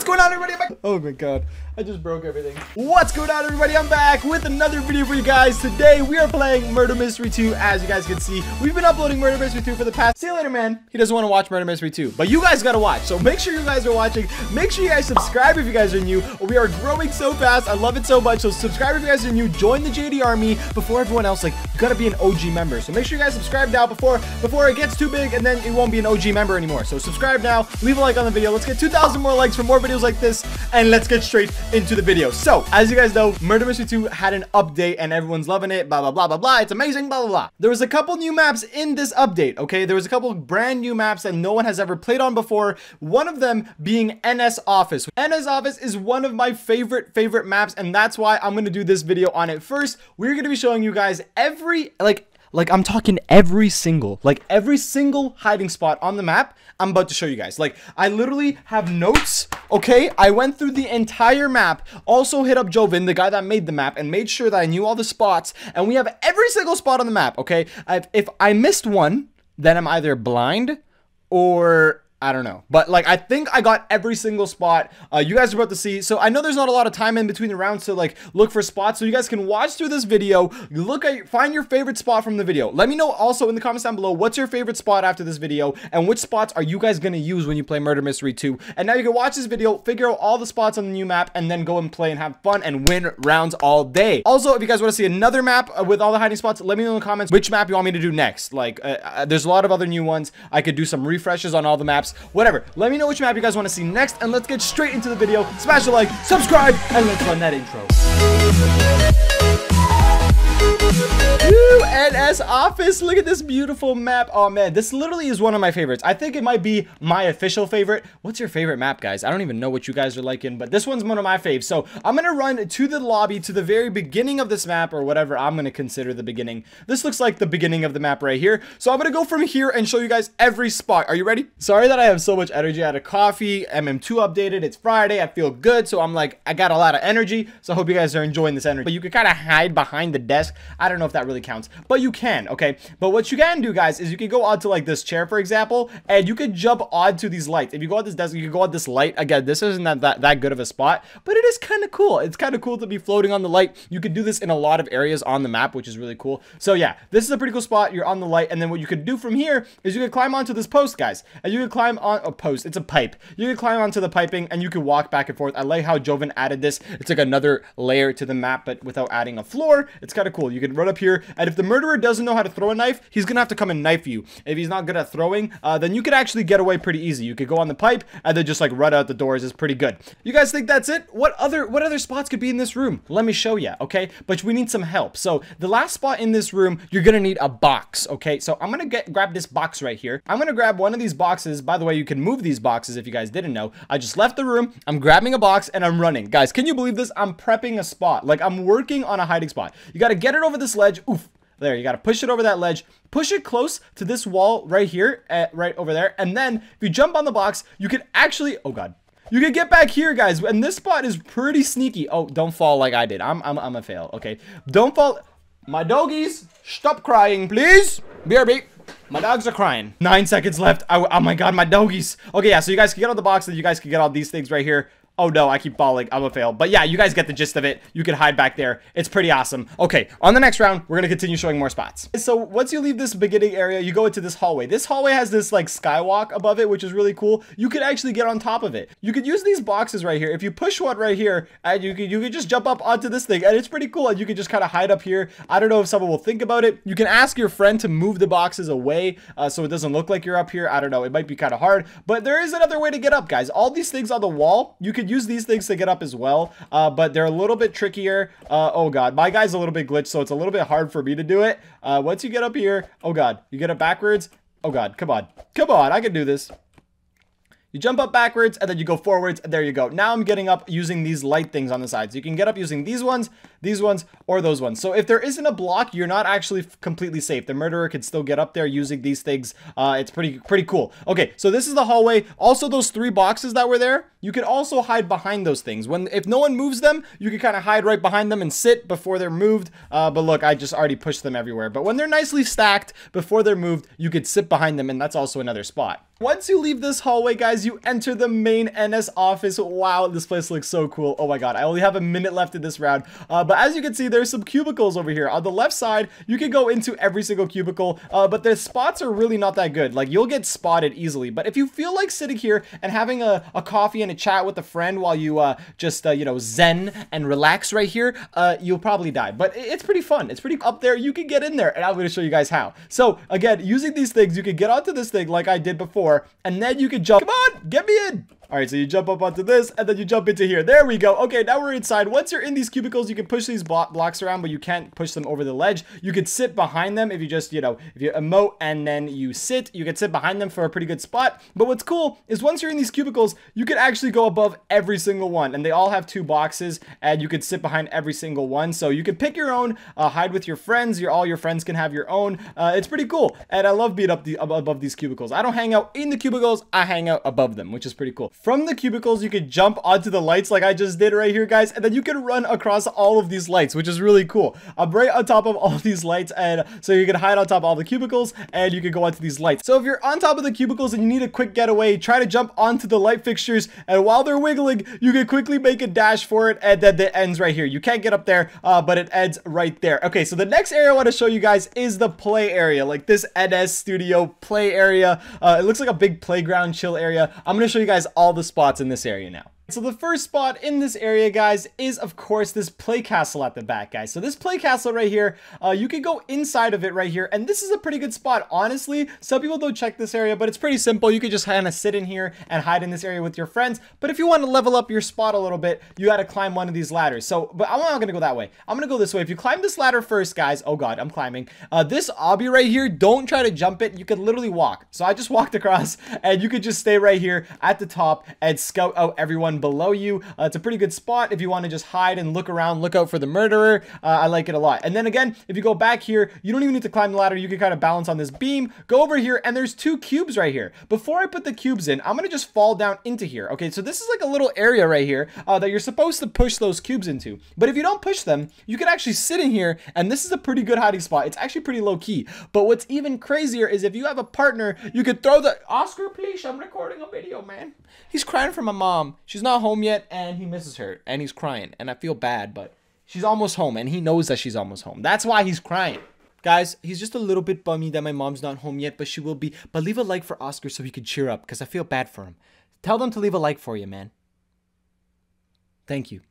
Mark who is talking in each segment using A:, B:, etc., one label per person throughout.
A: going on, everybody? Oh my god, I just broke everything. What's going on, everybody? I'm back with another video for you guys. Today we are playing Murder Mystery 2. As you guys can see, we've been uploading Murder Mystery 2 for the past. See you later, man. He doesn't want to watch Murder Mystery 2, but you guys gotta watch, so make sure you guys are watching. Make sure you guys subscribe if you guys are new. We are growing so fast. I love it so much. So subscribe if you guys are new. Join the JD Army before everyone else. Like, you gotta be an OG member, so make sure you guys subscribe now before it gets too big and then it won't be an OG member anymore. So subscribe now, leave a like on the video. Let's get 2,000 more likes for more videos like this, and let's get straight into the video. So as you guys know, Murder Mystery 2 had an update and everyone's loving it, blah blah blah blah blah. It's amazing, blah blah blah. There was a couple new maps in this update. Okay, there was a couple brand new maps that no one has ever played on before, one of them being NS Office. NS Office is one of my favorite maps, and that's why I'm gonna do this video on it. First, we're gonna be showing you guys every I'm talking every single hiding spot on the map. I'm about to show you guys. Like, I literally have notes, okay? I went through the entire map, also hit up Joven, the guy that made the map, and made sure that I knew all the spots, and we have every single spot on the map, okay? If I missed one, then I'm either blind or I don't know, but like I think I got every single spot. You guys are about to see, so I know there's not a lot of time in between the rounds to like look for spots, so you guys can watch through this video, find your favorite spot from the video. Let me know also in the comments down below what's your favorite spot after this video, and which spots are you guys gonna use when you play Murder Mystery 2. And now you can watch this video, figure out all the spots on the new map, and then go and play and have fun and win rounds all day. Also, if you guys want to see another map with all the hiding spots, let me know in the comments which map you want me to do next. Like there's a lot of other new ones. I could do some refreshes on all the maps. Whatever, let me know which map you guys want to see next, and let's get straight into the video. Smash a like, subscribe, and let's run that intro. NS Office, look at this beautiful map. Oh man, this literally is one of my favorites. I think it might be my official favorite. What's your favorite map, guys? I don't even know what you guys are liking, but this one's one of my faves. So I'm gonna run to the lobby, to the very beginning of this map, or whatever I'm gonna consider the beginning. This looks like the beginning of the map right here. So I'm gonna go from here and show you guys every spot. Are you ready? Sorry that I have so much energy. I had a coffee, MM2 updated, it's Friday, I feel good, so I'm like, I got a lot of energy, so I hope you guys are enjoying this energy. But you can kind of hide behind the desk. I don't know if that really counts, but you can, okay? But what you can do, guys, is you can go onto like this chair, for example, and you could jump onto these lights. If you go on this desk, you can go on this light. Again, this isn't that good of a spot, but it is kind of cool. It's kind of cool to be floating on the light. You could do this in a lot of areas on the map, which is really cool. So yeah, this is a pretty cool spot. You're on the light, and then what you could do from here is you could climb onto this post, guys, and you could climb on a post. It's a pipe. You could climb onto the piping, and you could walk back and forth. I like how Joven added this. It's like another layer to the map, but without adding a floor. It's kind of cool. You can run up here, and if the murderer doesn't know how to throw a knife, he's gonna have to come and knife you. If he's not good at throwing, then you could actually get away pretty easy. You could go on the pipe and then just like run out the doors. Is pretty good. You guys think that's it? What other spots could be in this room? Let me show you, okay? But we need some help. So the last spot in this room, you're gonna need a box, okay? So I'm gonna grab this box right here. I'm gonna grab one of these boxes. By the way, you can move these boxes if you guys didn't know. I just left the room. I'm grabbing a box and I'm running. Guys, can you believe this? I'm prepping a spot. Like, I'm working on a hiding spot. You gotta get it over this ledge. Oof. There, you got to push it over that ledge, push it close to this wall right here, right over there, and then if you jump on the box, you can actually, oh god, you can get back here, guys, and this spot is pretty sneaky. Oh, don't fall like I did. I'm a fail, okay? Don't fall. My doggies, stop crying, please. BRB. My dogs are crying. 9 seconds left. Oh my god, my doggies. Okay, yeah, so you guys can get on the box, and you guys can get all these things right here. Oh no, I keep falling. I'm a fail. But yeah, you guys get the gist of it. You can hide back there. It's pretty awesome. Okay, on the next round, we're gonna continue showing more spots. So once you leave this beginning area, you go into this hallway. This hallway has this like skywalk above it, which is really cool. You could actually get on top of it. You could use these boxes right here. If you push one right here, and you could just jump up onto this thing, and it's pretty cool. And you can just kind of hide up here. I don't know if someone will think about it. You can ask your friend to move the boxes away so it doesn't look like you're up here. I don't know. It might be kind of hard, but there is another way to get up, guys. All these things on the wall, you could use these things to get up as well, but they're a little bit trickier. Oh god, my guy's a little bit glitched, so it's a little bit hard for me to do it. Once you get up here, oh god, you get up backwards. Oh god, come on, I can do this. You jump up backwards and then you go forwards, and there you go. Now I'm getting up using these light things on the side. So you can get up using these ones, or those ones. So if there isn't a block, you're not actually completely safe. The murderer can still get up there using these things. It's pretty cool. Okay, so this is the hallway. Also, those 3 boxes that were there, you can also hide behind those things. If no one moves them, you can kind of hide right behind them and sit before they're moved. But look, I just already pushed them everywhere. But when they're nicely stacked before they're moved, you could sit behind them, and that's also another spot. Once you leave this hallway, guys, you enter the main NS office. Wow, this place looks so cool. Oh my god, I only have a minute left in this round. But as you can see, there's some cubicles over here. On the left side, you can go into every single cubicle, but the spots are really not that good. Like, you'll get spotted easily. But if you feel like sitting here and having a coffee and a chat with a friend while you you know, zen and relax right here, you'll probably die. But it's pretty fun. It's pretty up there. You can get in there, and I'm going to show you guys how. So, again, using these things, you can get onto this thing like I did before, and then you can jump. Come on, get me in. All right, so you jump up onto this, and then you jump into here. There we go. Okay, now we're inside. Once you're in these cubicles, you can push these blocks around, but you can't push them over the ledge. You could sit behind them if you just, you know, if you emote and then you sit, you can sit behind them for a pretty good spot. But what's cool is once you're in these cubicles, you can actually go above every single one, and they all have 2 boxes, and you could sit behind every single one. So you can pick your own, hide with your friends. All your friends can have your own. It's pretty cool, and I love being above these cubicles. I don't hang out in the cubicles. I hang out above them, which is pretty cool. From the cubicles, you could jump onto the lights like I just did right here, guys, and then you can run across all of these lights, which is really cool. I'm right on top of all of these lights, and so you can hide on top of all the cubicles, and you can go onto these lights. So if you're on top of the cubicles and you need a quick getaway, try to jump onto the light fixtures, and while they're wiggling, you can quickly make a dash for it, and then it ends right here. You can't get up there, but it ends right there. Okay, so the next area I want to show you guys is the play area, like this NS Studio play area. It looks like a big playground chill area. I'm going to show you guys all the spots in this area now. So the first spot in this area, guys, is of course this play castle at the back, guys. So this play castle right here, you can go inside of it right here, and this is a pretty good spot. Honestly, some people don't check this area, but it's pretty simple. You could just kind of sit in here and hide in this area with your friends. But if you want to level up your spot a little bit, you got to climb one of these ladders. So, but I'm not gonna go that way. I'm gonna go this way. If you climb this ladder first, guys, oh god, I'm climbing. This obby right here, don't try to jump it. You could literally walk. So I just walked across, and you could just stay right here at the top and scout out everyone below you. It's a pretty good spot if you want to just hide and look around, look out for the murderer. I like it a lot. And then again, if you go back here, you don't even need to climb the ladder. You can kind of balance on this beam, go over here, and there's 2 cubes right here. Before I put the cubes in, I'm going to just fall down into here. Okay, so this is like a little area right here that you're supposed to push those cubes into. But if you don't push them, you can actually sit in here, and this is a pretty good hiding spot. It's actually pretty low key. But what's even crazier is if you have a partner, you could throw the Oscar, please, I'm recording a video, man. He's crying for my mom. She's not home yet, and he misses her, and he's crying, and I feel bad, but she's almost home, and he knows that she's almost home. That's why he's crying. Guys, he's just a little bit bummy that my mom's not home yet, but she will be. But leave a like for Oscar so he can cheer up, because I feel bad for him. Tell them to leave a like for you, man. Thank you.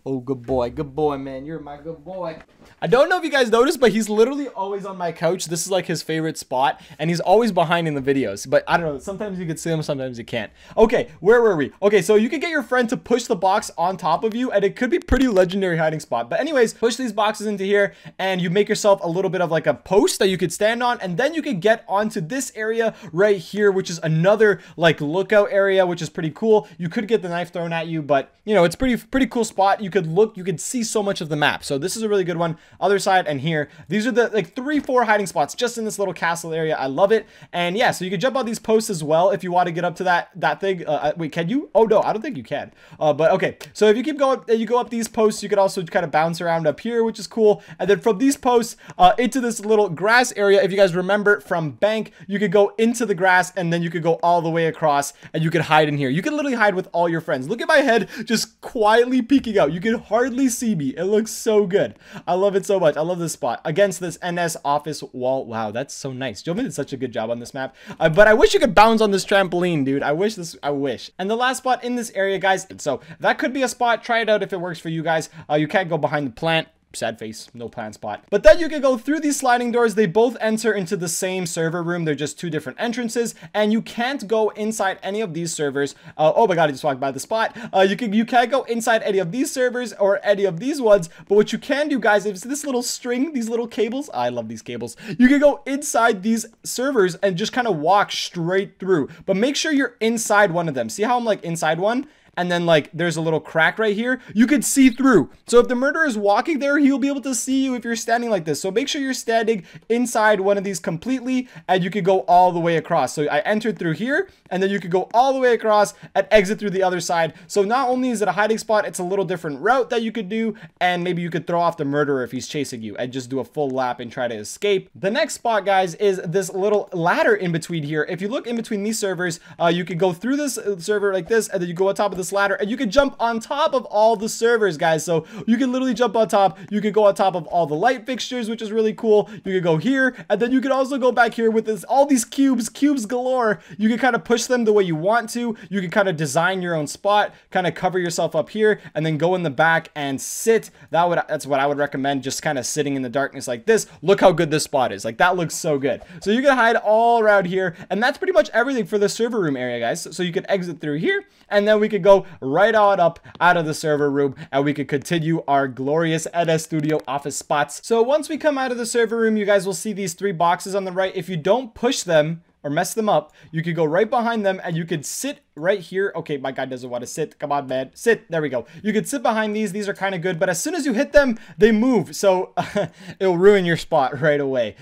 A: Oh, good boy, man. You're my good boy. I don't know if you guys noticed, but he's literally always on my couch. This is like his favorite spot, and he's always behind in the videos. But I don't know, sometimes you can see him, sometimes you can't. Okay, where were we? Okay, so you can get your friend to push the box on top of you, and it could be pretty legendary hiding spot. But anyways, push these boxes into here, and you make yourself a little bit of like a post that you could stand on, and then you can get onto this area right here, which is another like lookout area, which is pretty cool. You could get the knife thrown at you, but you know, it's pretty cool spot. You could look, you could see so much of the map. So this is a really good one. Other side and here, these are the like 3-4 hiding spots just in this little castle area. I love it. And yeah, so you can jump on these posts as well if you want to get up to that thing. Wait, can you? Oh no, I don't think you can. But okay, so if you keep going, you go up these posts, you could also kind of bounce around up here, which is cool. And then from these posts into this little grass area, if you guys remember from Bank, you could go into the grass, and then you could go all the way across, and you could hide in here. You can literally hide with all your friends. Look at my head just quietly peeking out. You can hardly see me. It looks so good. I love it so much. I love this spot against this NS office wall. Wow, that's so nice. Joven did such a good job on this map. But I wish you could bounce on this trampoline, dude. I wish. And the last spot in this area, guys, so that could be a spot. Try it out if it works for you guys. You can't go behind the plant. Sad face, no plan spot. But then you can go through these sliding doors. They both enter into the same server room. They're just 2 different entrances, and you can't go inside any of these servers. Oh my god, I just walked by the spot. You can't go inside any of these servers or any of these ones. But what you can do, guys, is this little string, these little cables. I love these cables. You can go inside these servers and just kind of walk straight through. But make sure you're inside one of them. See how I'm like inside one? and then like there's a little crack right here, you could see through. So if the murderer is walking there, he'll be able to see you if you're standing like this. So make sure you're standing inside one of these completely, and you could go all the way across. So I entered through here, and then you could go all the way across and exit through the other side. So not only is it a hiding spot, it's a little different route that you could do, and maybe you could throw off the murderer if he's chasing you and just do a full lap and try to escape. The next spot, guys, is this little ladder in between here. If you look in between these servers, you could go through this server like this, and then you go on top of this ladder, and you could jump on top of all the servers, guys. So you can literally jump on top. You could go on top of all the light fixtures, which is really cool. You could go here, and then you could also go back here with all these cubes galore. You can kind of push them the way you want to. You can kind of design your own spot, kind of cover yourself up here, and then go in the back and sit. That's what I would recommend, just kind of sitting in the darkness like this. Look how good this spot is. Like, that looks so good. So you can hide all around here, and that's pretty much everything for the server room area, guys. So you can exit through here, and then we could go right on up out of the server room, and we could continue our glorious NS Studio office spots. So once we come out of the server room, you guys will see these 3 boxes on the right. If you don't push them or mess them up, you could go right behind them, and you could sit right here. Okay, my guy doesn't want to sit. Come on, man. Sit. There we go. You could sit behind these. These are kind of good, but as soon as you hit them, they move. So it'll ruin your spot right away.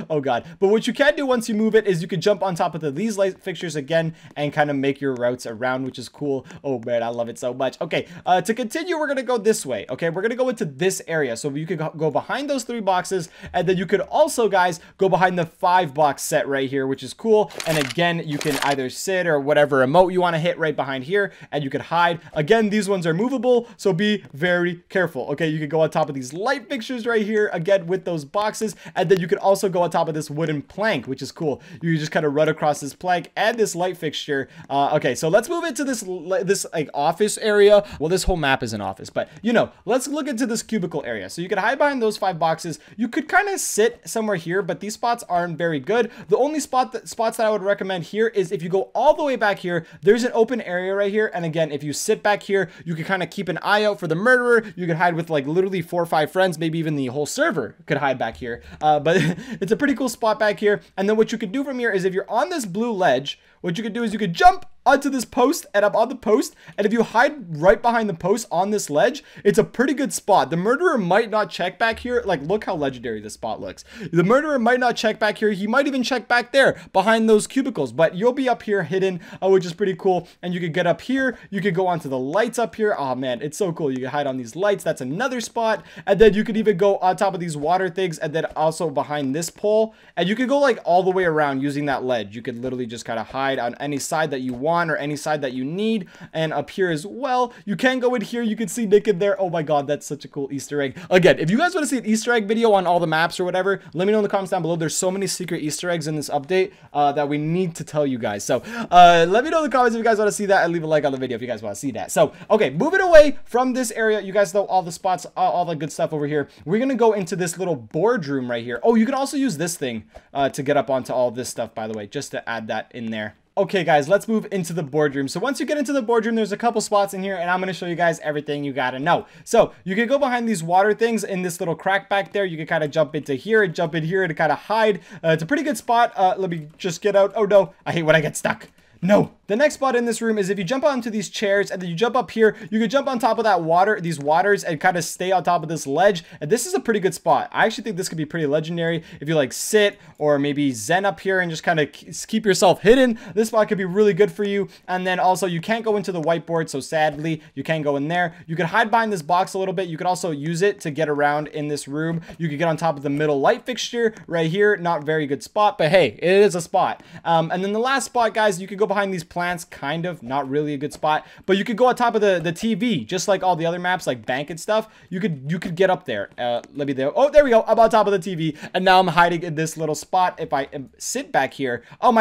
A: Oh, God. But what you can do once you move it is you could jump on top of these light fixtures again and kind of make your routes around, which is cool. Oh, man, I love it so much. Okay, to continue, we're going to go this way. Okay, we're going to go into this area. So you could go behind those 3 boxes, and then you could also, guys, go behind the 5-box set right here, which is cool. And again, you can either sit or whatever emote you want to hit right behind here, and you could hide. Again, these ones are movable, so be very careful. Okay, you could go on top of these light fixtures right here again with those boxes, and then you could also go on top of this wooden plank, which is cool. You just kind of run across this plank and this light fixture. Okay, so let's move into this like office area. Well, this whole map is an office, but you know, let's look into this cubicle area. So you could hide behind those 5 boxes. You could kind of sit somewhere here, but these spots aren't very good. The only spots that I would recommend here is if you go all the way back here, there's an open area right here, and again, if you sit back here, you can kind of keep an eye out for the murderer. You could hide with like literally 4 or 5 friends, maybe even the whole server could hide back here. But it's a pretty cool spot back here. And then what you could do from here is if you're on this blue ledge, what you could do is you could jump onto this post and up on the post, and if you hide right behind the post on this ledge, it's a pretty good spot. The murderer might not check back here. Like, look how legendary this spot looks. The murderer might not check back here. He might even check back there behind those cubicles, but you'll be up here hidden, which is pretty cool. And you could get up here. You could go onto the lights up here. Oh man, it's so cool. You can hide on these lights. That's another spot. And then you could even go on top of these water things, and then also behind this pole, and you could go like all the way around using that ledge. You could literally just kind of hide on any side that you want or any side that you need. And up here as well, you can go in here. You can see Nick in there. Oh my God, that's such a cool Easter egg. Again, if you guys want to see an Easter egg video on all the maps or whatever, let me know in the comments down below. There's so many secret Easter eggs in this update that we need to tell you guys. So let me know in the comments if you guys want to see that, and leave a like on the video if you guys want to see that. So okay, moving away from this area, you guys know all the spots, all the good stuff over here. We're gonna go into this little boardroom right here. Oh, you can also use this thing to get up onto all this stuff, by the way, just to add that in there. Okay, guys, let's move into the boardroom. So once you get into the boardroom, there's a couple spots in here, and I'm going to show you guys everything you got to know. So you can go behind these water things in this little crack back there. You can kind of jump into here and jump in here to kind of hide. It's a pretty good spot. Let me just get out. Oh, no. I hate when I get stuck. No. The next spot in this room is if you jump onto these chairs and then you jump up here, you could jump on top of that water, these waters, and kind of stay on top of this ledge. And this is a pretty good spot. I actually think this could be pretty legendary if you like sit or maybe zen up here and just kind of keep yourself hidden. This spot could be really good for you. And then also you can't go into the whiteboard, so sadly you can't go in there. You could hide behind this box a little bit. You could also use it to get around in this room. You could get on top of the middle light fixture right here. Not very good spot, but hey, it is a spot. And then the last spot, guys, you could go behind these plants, kind of, not really a good spot, but you could go on top of the TV, just like all the other maps, like bank and stuff. You could get up there. Let me there. Oh, there we go. I'm on top of the TV, and now I'm hiding in this little spot. If I sit back here, oh,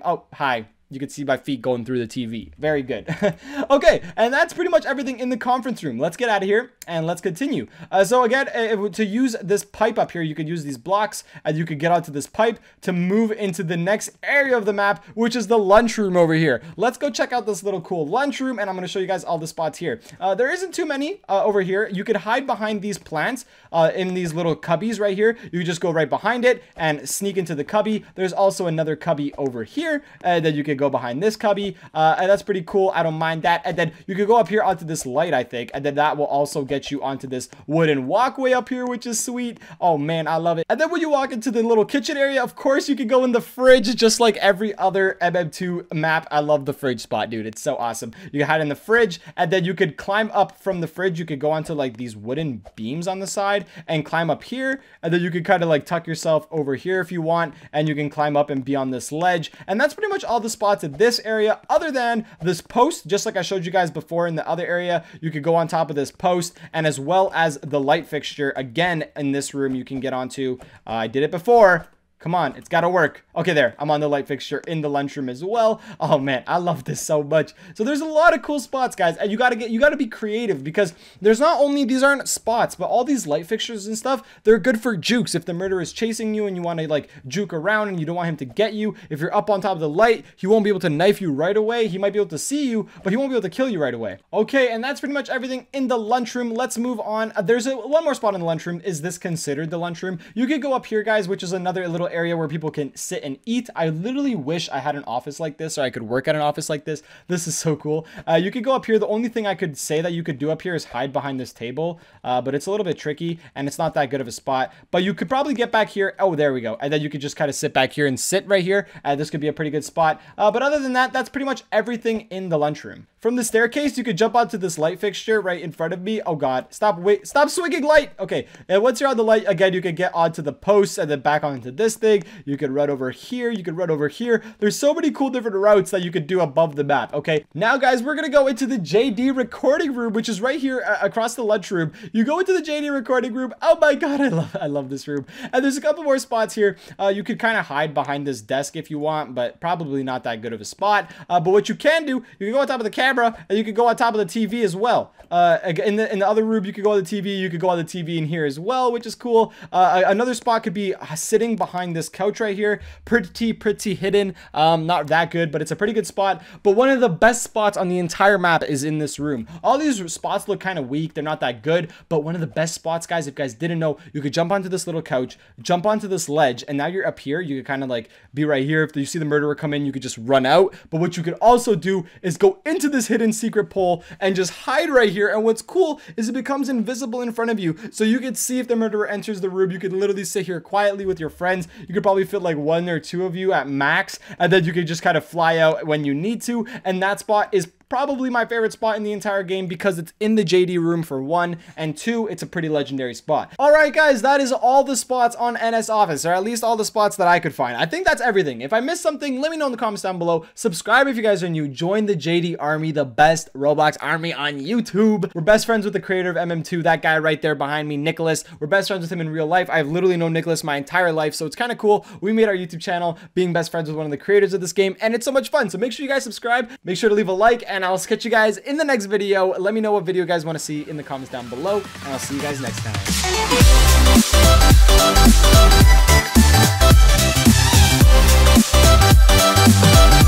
A: oh, hi. You can see my feet going through the TV. Very good. Okay, and that's pretty much everything in the conference room. Let's get out of here and let's continue. So again, to use this pipe up here, you could use these blocks, and you could get onto this pipe to move into the next area of the map, which is the lunchroom over here. Let's go check out this little cool lunchroom, and I'm going to show you guys all the spots here. There isn't too many over here. You could hide behind these plants in these little cubbies right here. You could just go right behind it and sneak into the cubby. There's also another cubby over here that you could go behind this cubby, and that's pretty cool. I don't mind that. And then you could go up here onto this light, I think, and then that will also get you onto this wooden walkway up here, which is sweet. Oh man, I love it. And then when you walk into the little kitchen area, of course you can go in the fridge just like every other MM2 map. I love the fridge spot, dude. It's so awesome. You can hide in the fridge, and then you could climb up from the fridge. You could go onto like these wooden beams on the side and climb up here, and then you could kind of like tuck yourself over here if you want, and you can climb up and be on this ledge. And that's pretty much all the spots in this area, other than this post, just like I showed you guys before in the other area. You could go on top of this post, and as well as the light fixture again in this room you can get onto. I did it before. Come on, it's gotta work. Okay, there, I'm on the light fixture in the lunchroom as well. Oh man, I love this so much. So there's a lot of cool spots, guys, and you gotta be creative, because there's not only, these aren't spots, but all these light fixtures and stuff, they're good for jukes. If the murderer is chasing you and you want to like juke around and you don't want him to get you, if you're up on top of the light, he won't be able to knife you right away. He might be able to see you, but he won't be able to kill you right away. Okay, and that's pretty much everything in the lunchroom. Let's move on. There's one more spot in the lunchroom. Is this considered the lunchroom? You could go up here, guys, which is another little area where people can sit and eat. I literally wish I had an office like this, or I could work at an office like this. This is so cool. You could go up here. The only thing I could say that you could do up here is hide behind this table, but it's a little bit tricky, and it's not that good of a spot. But you could probably get back here. Oh, there we go. And then you could just kind of sit back here and sit right here. This could be a pretty good spot. But other than that, that's pretty much everything in the lunchroom. From the staircase, you could jump onto this light fixture right in front of me. Oh god, stop swinging light. Okay, and once you're on the light, again, you could get onto the post and then back onto this thing. You could run over here. You could run over here. There's so many cool different routes that you could do above the map. Okay, now guys, we're gonna go into the JD recording room, which is right here across the lunchroom. You go into the JD recording room. Oh my god, I love this room. And there's a couple more spots here. You could kind of hide behind this desk if you want, but probably not that good of a spot. But what you can do, you can go on top of the camera, and you could go on top of the TV as well. In the other room, you could go on the TV. You could go on the TV in here as well, which is cool. Another spot could be sitting behind this couch right here. Pretty hidden. Not that good, but it's a pretty good spot. But one of the best spots on the entire map is in this room. All these spots look kind of weak. They're not that good, but one of the best spots, guys, if you guys didn't know, you could jump onto this little couch, jump onto this ledge, and now you're up here. You could kind of like be right here. If you see the murderer come in, you could just run out. But what you could also do is go into this hidden secret pole and just hide right here. And what's cool is it becomes invisible in front of you, so you could see if the murderer enters the room. You could literally sit here quietly with your friends. You could probably fit like 1 or 2 of you at max, and then you could just kind of fly out when you need to. And that spot is probably my favorite spot in the entire game, because it's in the JD room for 1, and 2, it's a pretty legendary spot. All right, guys, that is all the spots on NS Office, or at least all the spots that I could find. I think that's everything. If I missed something, let me know in the comments down below. Subscribe if you guys are new. Join the JD Army, the best Roblox army on YouTube. We're best friends with the creator of MM2, that guy right there behind me, Nicholas. We're best friends with him in real life. I've literally known Nicholas my entire life, so it's kind of cool. We made our YouTube channel being best friends with one of the creators of this game, and it's so much fun. So make sure you guys subscribe. Make sure to leave a like, and I'll catch you guys in the next video. Let me know what video you guys want to see in the comments down below, and I'll see you guys next time.